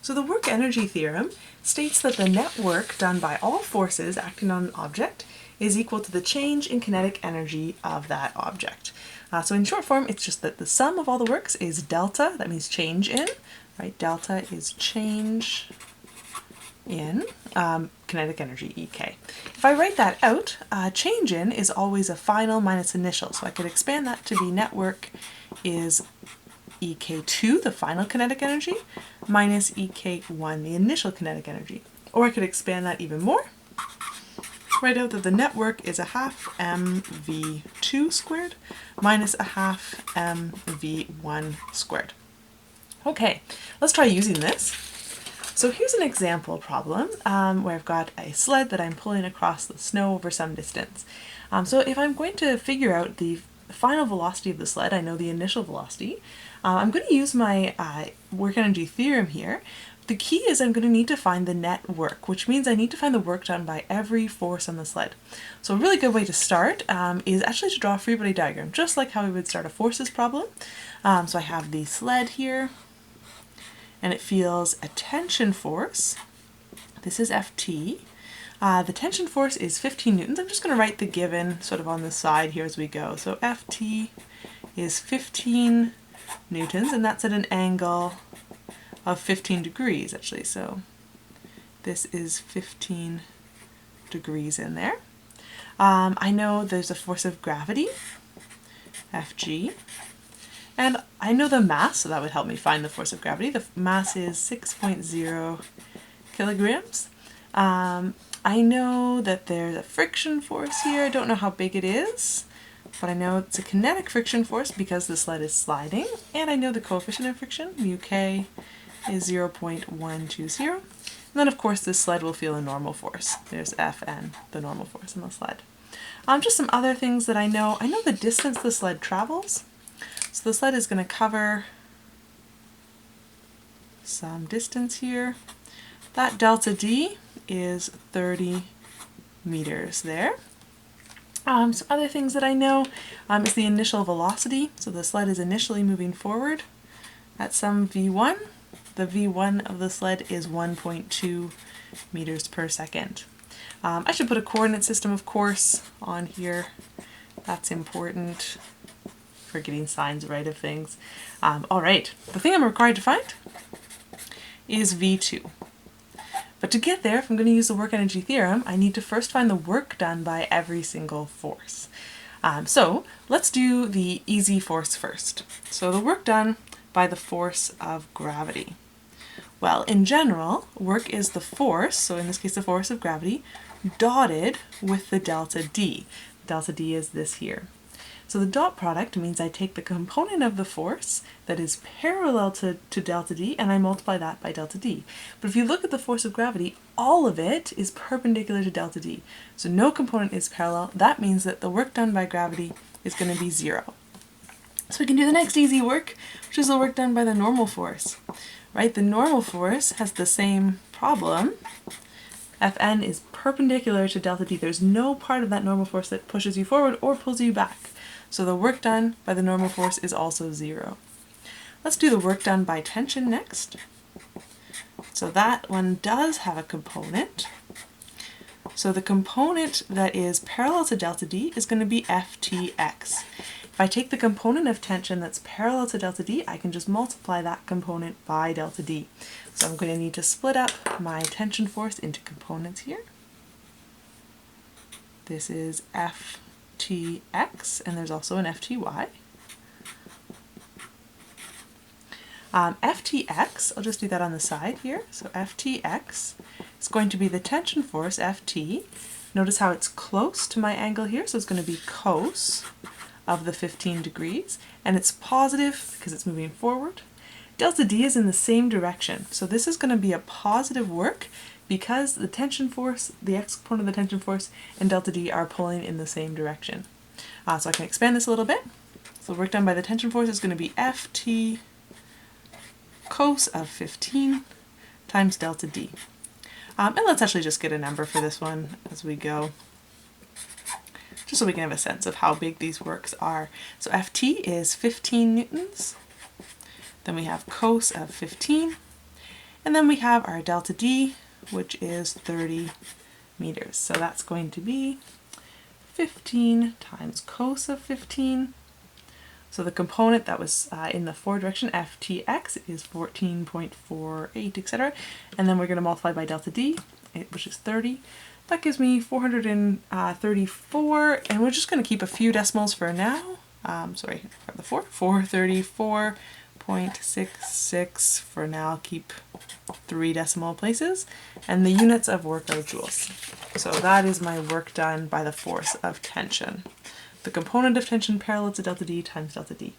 So the work-energy theorem states that the net work done by all forces acting on an object is equal to the change in kinetic energy of that object. So in short form, it's just that the sum of all the works is delta, that means change in, right? Delta is change in kinetic energy, EK. If I write that out, change in is always a final minus initial, so I could expand that to be net work is EK2, the final kinetic energy, minus EK1, the initial kinetic energy. Or I could expand that even more, write out that the net work is a half mv2 squared minus a half mv1 squared. Okay, let's try using this. So here's an example problem where I've got a sled that I'm pulling across the snow over some distance. So if I'm going to figure out the final velocity of the sled, I know the initial velocity, I'm going to use my work-energy theorem here. The key is I'm going to need to find the net work, which means I need to find the work done by every force on the sled. So a really good way to start is actually to draw a free body diagram, just like how we would start a forces problem. So I have the sled here, and it feels a tension force. This is Ft. The tension force is 15 newtons. I'm just going to write the given sort of on the side here as we go. So Ft is 15 newtons, and that's at an angle of 15 degrees actually. So this is 15 degrees in there. I know there's a force of gravity, Fg. And I know the mass, so that would help me find the force of gravity. The mass is 6.0 kilograms. I know that there's a friction force here. I don't know how big it is, but I know it's a kinetic friction force because the sled is sliding. And I know the coefficient of friction, mu k, is 0.120. And then of course this sled will feel a normal force. There's Fn, the normal force in the sled. Just some other things that I know. I know the distance the sled travels. So the sled is going to cover some distance here. That delta D is 30 meters there. Some other things that I know is the initial velocity. So the sled is initially moving forward at some v1. The v1 of the sled is 1.2 meters per second. I should put a coordinate system, of course, on here. That's important for getting signs right of things. All right, the thing I'm required to find is V2. But to get there, if I'm going to use the work-energy theorem, I need to first find the work done by every single force. So let's do the easy force first. So the work done by the force of gravity. Well, in general, work is the force, so in this case the force of gravity, dotted with the delta D. Delta D is this here. So the dot product means I take the component of the force that is parallel to delta D and I multiply that by delta D. But if you look at the force of gravity, all of it is perpendicular to delta D. So no component is parallel. That means that the work done by gravity is going to be 0. So we can do the next easy work, which is the work done by the normal force. Right? The normal force has the same problem. Fn is perpendicular to delta D. There's no part of that normal force that pushes you forward or pulls you back. So the work done by the normal force is also 0. Let's do the work done by tension next. So that one does have a component. So the component that is parallel to delta D is going to be Ftx. If I take the component of tension that's parallel to delta D, I can just multiply that component by delta D. So I'm going to need to split up my tension force into components here. This is Ftx, and there's also an Fty. Ftx, I'll just do that on the side here. So Ftx is going to be the tension force, Ft. Notice how it's close to my angle here, so it's going to be cos of the 15 degrees, and it's positive because it's moving forward. Delta D is in the same direction, so this is going to be a positive work because the tension force, the x component of the tension force, and delta D are pulling in the same direction. So I can expand this a little bit. So the work done by the tension force is going to be Ft cos of 15 times delta D. And let's actually just get a number for this one as we go, just so we can have a sense of how big these works are. So Ft is 15 newtons. Then we have cos of 15. And then we have our delta D, which is 30 meters. So that's going to be 15 times cos of 15. So the component that was in the forward direction, ftx, is 14.48, etc. And then we're going to multiply by delta D, which is 30. That gives me 434, and we're just going to keep a few decimals for now. Sorry, for the 434.66 for now. Keep 3 decimal places. And the units of work are joules. So that is my work done by the force of tension. The component of tension parallel to delta D times delta D.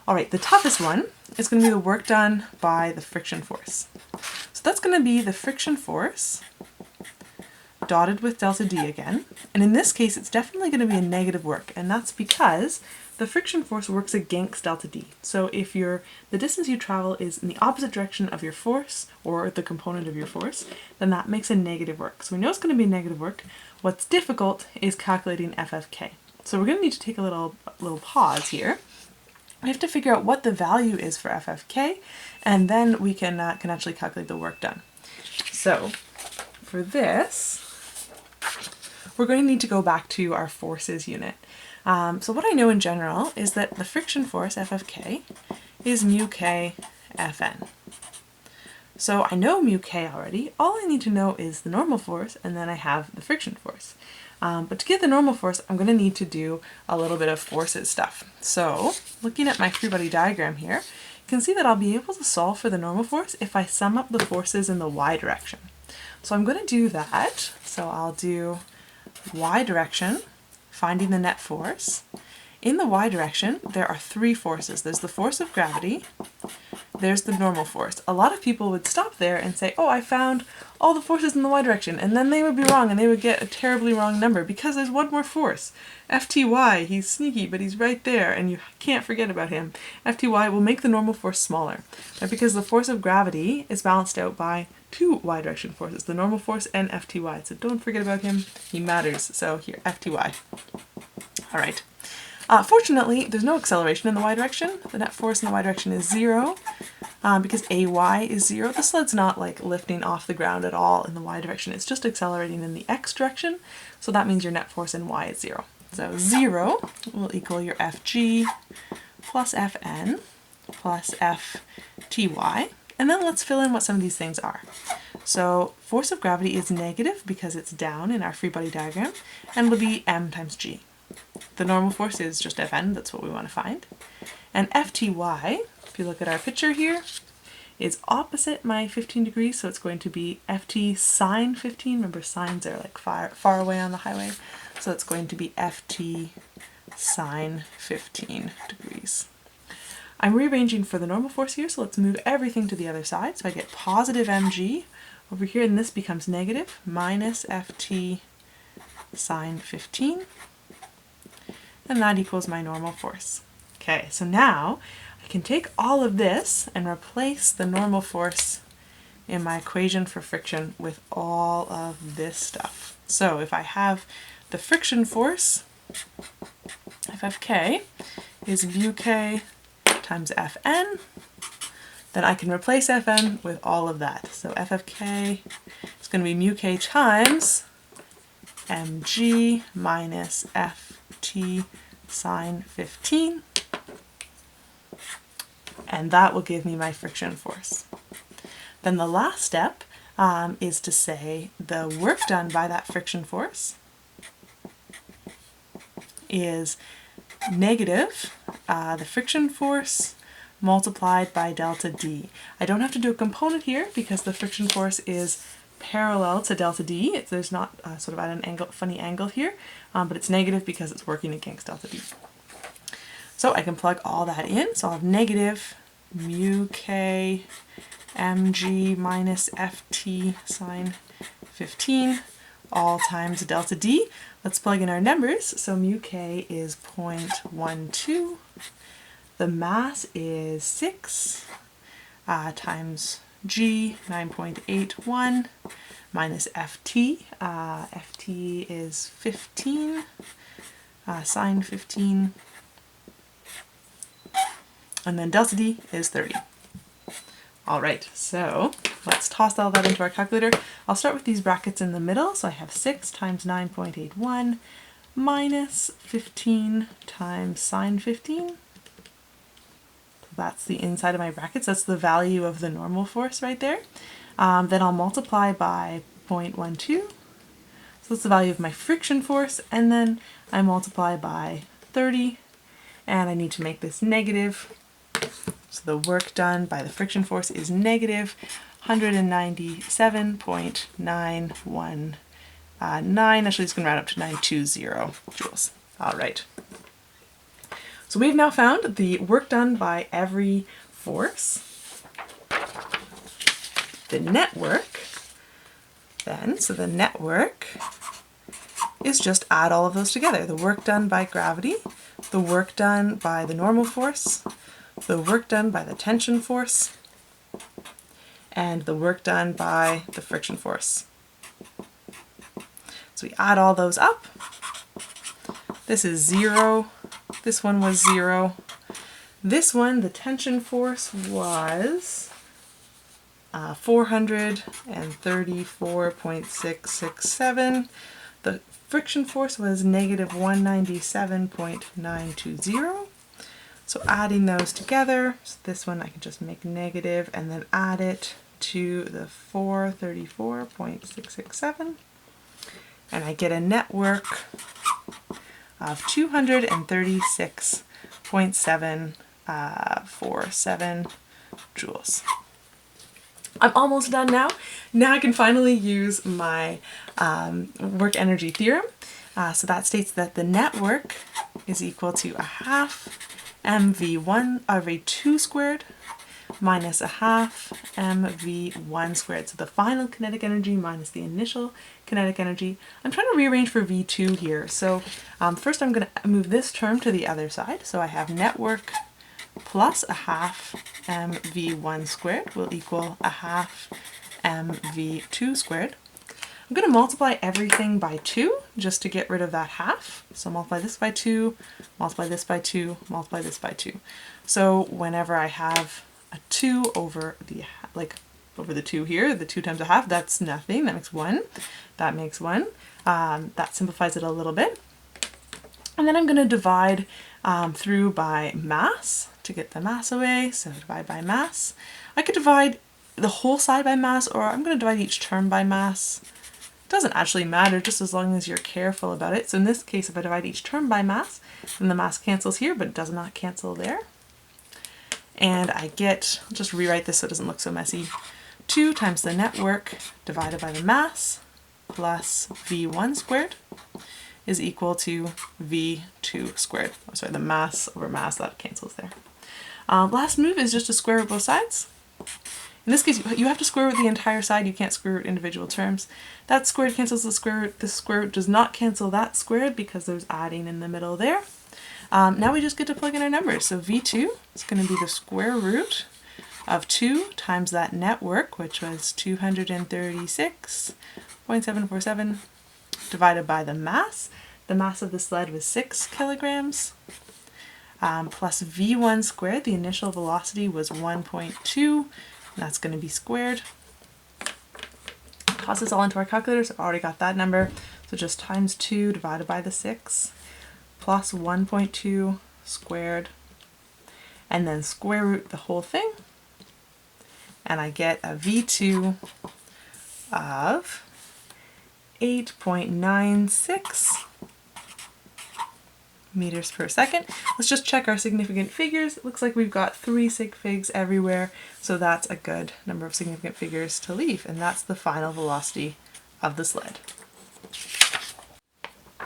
All right, the toughest one is going to be the work done by the friction force. So that's going to be the friction force dotted with delta D again. And in this case, it's definitely going to be a negative work. And that's because the friction force works against delta D. So if the distance you travel is in the opposite direction of your force, or the component of your force, then that makes a negative work. So we know it's going to be negative work. What's difficult is calculating FFK. So we're going to need to take a little pause here. We have to figure out what the value is for FFK, and then we can actually calculate the work done. So for this, we're going to need to go back to our forces unit. So what I know in general is that the friction force, FFK, is mu k Fn. So I know mu k already. All I need to know is the normal force, and then I have the friction force. But to get the normal force, I'm going to need to do a little bit of forces stuff. So looking at my free body diagram here, you can see that I'll be able to solve for the normal force if I sum up the forces in the y direction. So I'm going to do that. So I'll do y direction, finding the net force. In the y direction, there are 3 forces. There's the force of gravity, there's the normal force. A lot of people would stop there and say, oh, I found all the forces in the y direction, and then they would be wrong and they would get a terribly wrong number because there's one more force. Fty, he's sneaky, but he's right there and you can't forget about him. Fty will make the normal force smaller, right? Because the force of gravity is balanced out by 2 y direction forces, the normal force and Fty. So don't forget about him, he matters. So here, Fty. All right. Fortunately, there's no acceleration in the y direction. The net force in the y direction is 0 because ay is 0. The sled's not like lifting off the ground at all in the y direction. It's just accelerating in the x direction. So that means your net force in y is 0. So 0 will equal your Fg plus Fn plus Fty. And then let's fill in what some of these things are. So force of gravity is negative because it's down in our free body diagram, and will be m times g. The normal force is just Fn, that's what we want to find. And Fty, if you look at our picture here, is opposite my 15 degrees, so it's going to be Ft sine 15. Remember, sines are like far away on the highway, so it's going to be Ft sine 15 degrees. I'm rearranging for the normal force here, so let's move everything to the other side. So I get positive mg over here, and this becomes negative, minus Ft sine 15. And that equals my normal force. Okay, so now I can take all of this and replace the normal force in my equation for friction with all of this stuff. So if I have the friction force, Ffk, is mu k times Fn, then I can replace Fn with all of that. So Ffk is going to be mu k times mg minus Ft sine 15, and that will give me my friction force. Then the last step is to say the work done by that friction force is negative the friction force multiplied by delta D. I don't have to do a component here because the friction force is parallel to delta D. There's not sort of at an angle, funny angle here, but it's negative because it's working against delta D. So I can plug all that in. So I'll have negative mu k mg minus Ft sine 15 all times delta D. Let's plug in our numbers. So mu k is 0.12. The mass is 6 times g, 9.81, minus Ft. Ft is 15, sine 15, and then delta D is 30. All right, so let's toss all that into our calculator. I'll start with these brackets in the middle. So I have 6 times 9.81 minus 15 times sine 15. So that's the inside of my brackets. That's the value of the normal force right there. Then I'll multiply by 0.12. So that's the value of my friction force. And then I multiply by 30. And I need to make this negative. So the work done by the friction force is negative 197.919. Actually, it's going to round up to 920 joules. All right. So we've now found the work done by every force. The net work, then, so the net work is just add all of those together. The work done by gravity, the work done by the normal force, the work done by the tension force, and the work done by the friction force. So we add all those up. This is 0. This one was 0. This one, the tension force was 434.667. The friction force was negative 197.920. So adding those together, so this one I can just make negative and then add it to the 434.667. And I get a net work of 236.747 joules. I'm almost done now. Now I can finally use my work-energy theorem. So that states that the net work is equal to a half mv2 squared minus a half mv1 squared. So the final kinetic energy minus the initial kinetic energy. I'm trying to rearrange for v2 here. So first I'm going to move this term to the other side. So I have net work plus a half mv1 squared will equal a half mv2 squared. I'm going to multiply everything by 2 just to get rid of that half. So multiply this by 2, multiply this by 2, multiply this by 2. So whenever I have a 2 over the, over the 2 here, the 2 times a half, that's nothing. That makes 1. That makes 1. That simplifies it a little bit. And then I'm going to divide through by mass to get the mass away. So divide by mass. I could divide the whole side by mass, or I'm going to divide each term by mass. Doesn't actually matter, just as long as you're careful about it. So in this case, if I divide each term by mass, then the mass cancels here, but it does not cancel there. And I get, I'll just rewrite this so it doesn't look so messy, 2 times the net work divided by the mass plus v1 squared is equal to v2 squared. Oh, sorry, the mass over mass, that cancels there. Last move is just to square root both sides. In this case, you have to square root the entire side. You can't square root individual terms. That squared cancels the square root. This square root does not cancel that squared because there's adding in the middle there. Now we just get to plug in our numbers. So v2 is going to be the square root of 2 times that net work, which was 236.747, divided by the mass. The mass of the sled was 6 kilograms. Plus v1 squared, the initial velocity was 1.2. That's going to be squared. Toss this all into our calculator, so I've already got that number. So just times 2 divided by the 6 plus 1.2 squared, and then square root the whole thing. And I get a V2 of 8.96 meters per second. Let's just check our significant figures. It looks like we've got 3 sig figs everywhere, so that's a good number of significant figures to leave, and that's the final velocity of the sled.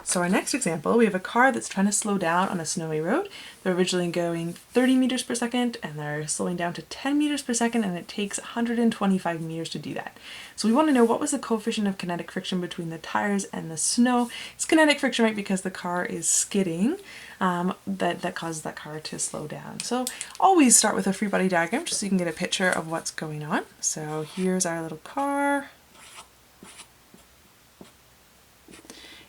So our next example, we have a car that's trying to slow down on a snowy road. They're originally going 30 meters per second and they're slowing down to 10 meters per second, and it takes 125 meters to do that. So we want to know what was the coefficient of kinetic friction between the tires and the snow. It's kinetic friction, right, because the car is skidding, that causes that car to slow down. So always start with a free body diagram just so you can get a picture of what's going on. So here's our little car.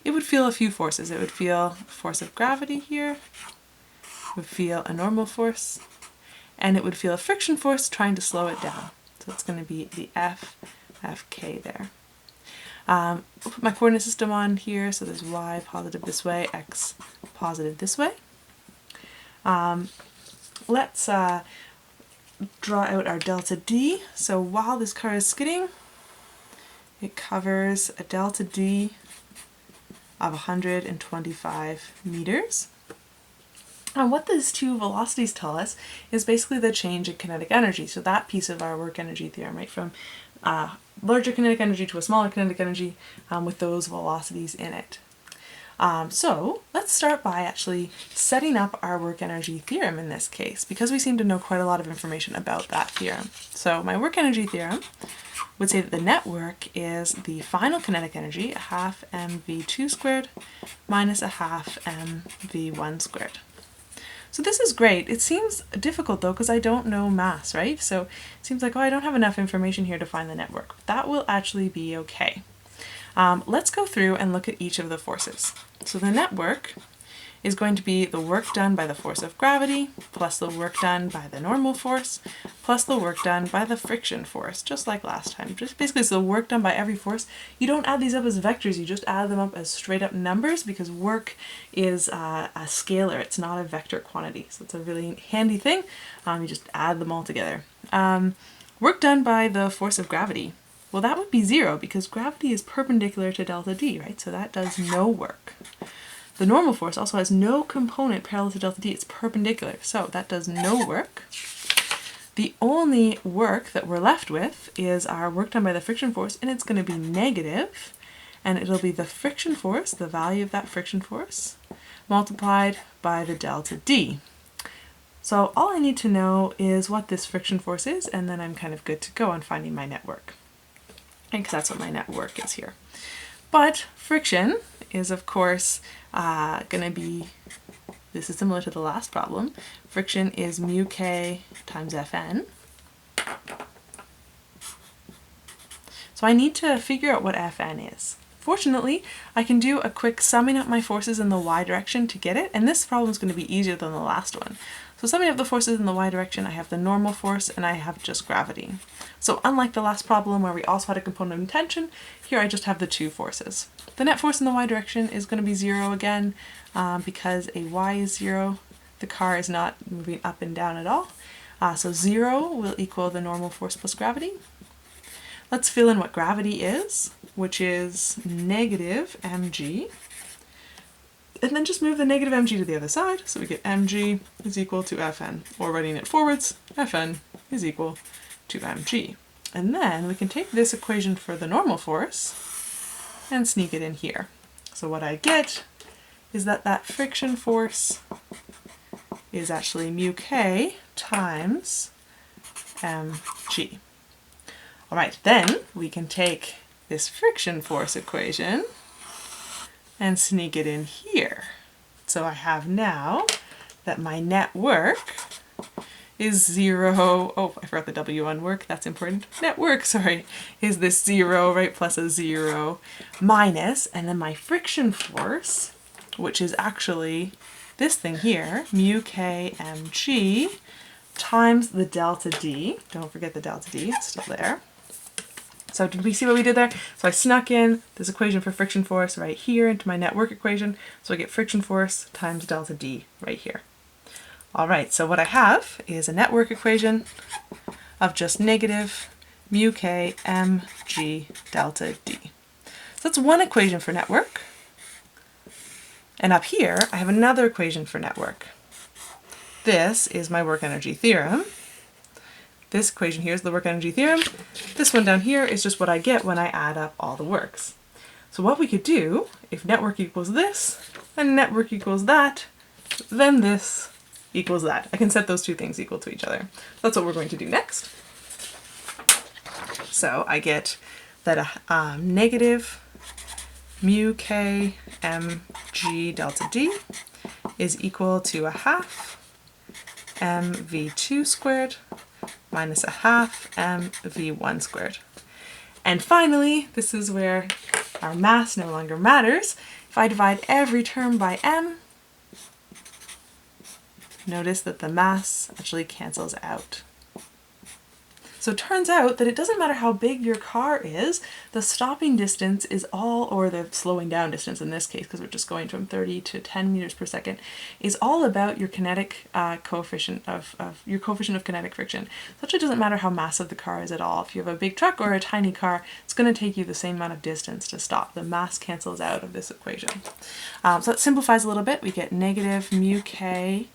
It would feel a few forces. It would feel a force of gravity here, it would feel a normal force, and it would feel a friction force trying to slow it down. So it's going to be the FK there. Put my coordinate system on here, so there's y positive this way, x positive this way. Let's draw out our delta D. So while this car is skidding, it covers a delta D of 125 meters. And what these two velocities tell us is basically the change in kinetic energy. So that piece of our work-energy theorem, right, from larger kinetic energy to a smaller kinetic energy with those velocities in it. So let's start by actually setting up our work-energy theorem in this case, because we seem to know quite a lot of information about that theorem. So my work-energy theorem would say that the net work is the final kinetic energy, a half mv2 squared minus a half mv1 squared. So this is great. It seems difficult though because I don't know mass, right? So it seems like, oh, I don't have enough information here to find the net work. That will actually be okay. Let's go through and look at each of the forces. So the net work is going to be the work done by the force of gravity plus the work done by the normal force plus the work done by the friction force, just like last time. Just basically it's the work done by every force. You don't add these up as vectors, you just add them up as straight up numbers because work is a scalar, it's not a vector quantity. So it's a really handy thing. You just add them all together. Work done by the force of gravity. Well, that would be 0 because gravity is perpendicular to delta D, right? So that does no work. The normal force also has no component parallel to delta D, it's perpendicular, so that does no work. The only work that we're left with is our work done by the friction force, and it's going to be negative, and it'll be the friction force, the value of that friction force, multiplied by the delta D. So all I need to know is what this friction force is, and then I'm kind of good to go on finding my net work. Because that's what my net work is here. But friction is, of course, going to be, this is similar to the last problem. Friction is mu k times Fn. So I need to figure out what Fn is. Fortunately, I can do a quick summing up my forces in the y direction to get it, and this problem is going to be easier than the last one. So summing up the forces in the y direction, I have the normal force and I have just gravity. So unlike the last problem where we also had a component of tension, here I just have the two forces. The net force in the y direction is going to be 0 again because a y is 0. The car is not moving up and down at all. So 0 will equal the normal force plus gravity. Let's fill in what gravity is, which is negative mg. And then just move the negative mg to the other side, so we get mg is equal to Fn. Or writing it forwards, Fn is equal to mg. And then we can take this equation for the normal force and sneak it in here. So what I get is that that friction force is actually mu k times mg. All right, then we can take this friction force equation and sneak it in here. So I have now that my net work is 0, oh, I forgot the W on work, that's important. Net work, sorry, is this 0, right, plus a 0 minus, and then my friction force, which is actually this thing here, mu k mg times the delta D. Don't forget the delta D, it's still there. So did we see what we did there? So I snuck in this equation for friction force right here into my net work equation. So I get friction force times delta D right here. All right, so what I have is a net work equation of just negative mu k mg delta D. So that's one equation for net work. And up here, I have another equation for net work. This is my work-energy theorem. This equation here is the work-energy theorem. This one down here is just what I get when I add up all the works. So what we could do, if net work equals this, and net work equals that, then this equals that. I can set those two things equal to each other. That's what we're going to do next. So I get that negative mu k mg delta D is equal to a half mv2 squared minus a half mv1 squared. And finally, this is where our mass no longer matters. If I divide every term by m, notice that the mass actually cancels out. So it turns out that it doesn't matter how big your car is, the stopping distance is all, or the slowing down distance in this case, because we're just going from 30 to 10 meters per second, is all about your kinetic coefficient of kinetic friction. So it actually doesn't matter how massive the car is at all. If you have a big truck or a tiny car, it's going to take you the same amount of distance to stop. The mass cancels out of this equation. So that simplifies a little bit. We get negative mu k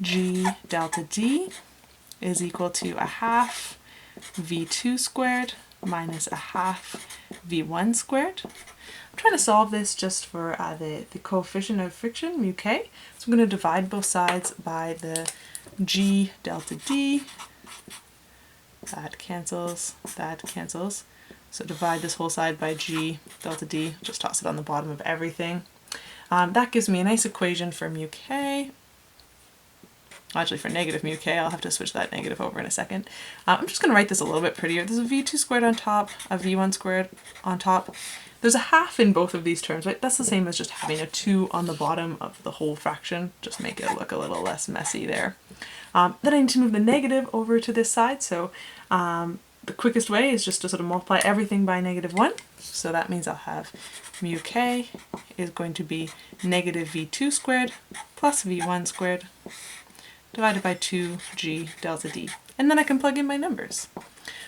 g delta d is equal to a half v2 squared minus a half v1 squared. I'm trying to solve this just for the coefficient of friction, mu k. So I'm going to divide both sides by the g delta d. That cancels, that cancels. So divide this whole side by g delta d, just toss it on the bottom of everything. That gives me a nice equation for mu k. Actually, for negative mu k, I'll have to switch that negative over in a second. I'm just going to write this a little bit prettier. There's a v2 squared on top, a v1 squared on top. There's a half in both of these terms, right? That's the same as just having a 2 on the bottom of the whole fraction. Just make it look a little less messy there. Then I need to move the negative over to this side. So the quickest way is just to sort of multiply everything by negative 1. So that means I'll have mu k is going to be negative v2 squared plus v1 squared divided by 2g delta d. And then I can plug in my numbers.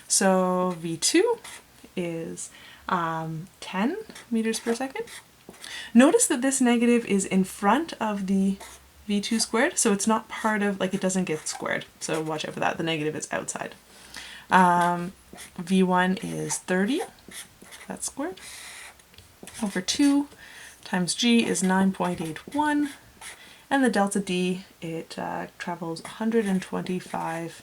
So v2 is 10 meters per second. Notice that this negative is in front of the v2 squared, so it's not part of, like, it doesn't get squared. So watch out for that. The negative is outside. v1 is 30, that's squared, over 2 times g is 9.81. And the delta d, it travels 125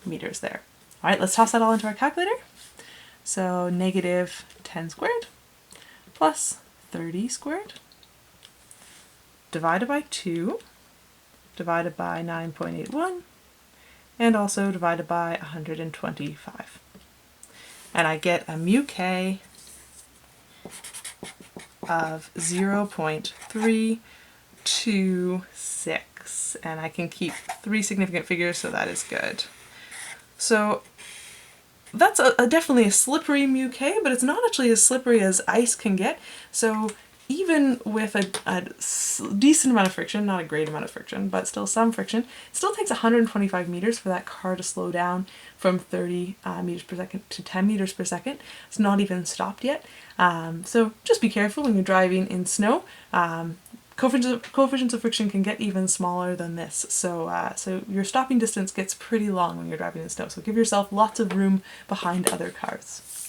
meters there. All right, let's toss that all into our calculator. So negative 10 squared plus 30 squared divided by 2 divided by 9.81 and also divided by 125. And I get a mu k of 0.326, and I can keep 3 significant figures, so that is good. So that's definitely a slippery mu k, but it's not actually as slippery as ice can get. So even with a decent amount of friction, not a great amount of friction, but still some friction, it still takes 125 meters for that car to slow down from 30 meters per second to 10 meters per second. It's not even stopped yet. So just be careful when you're driving in snow. Coefficients of friction can get even smaller than this. So your stopping distance gets pretty long when you're driving in snow. So give yourself lots of room behind other cars.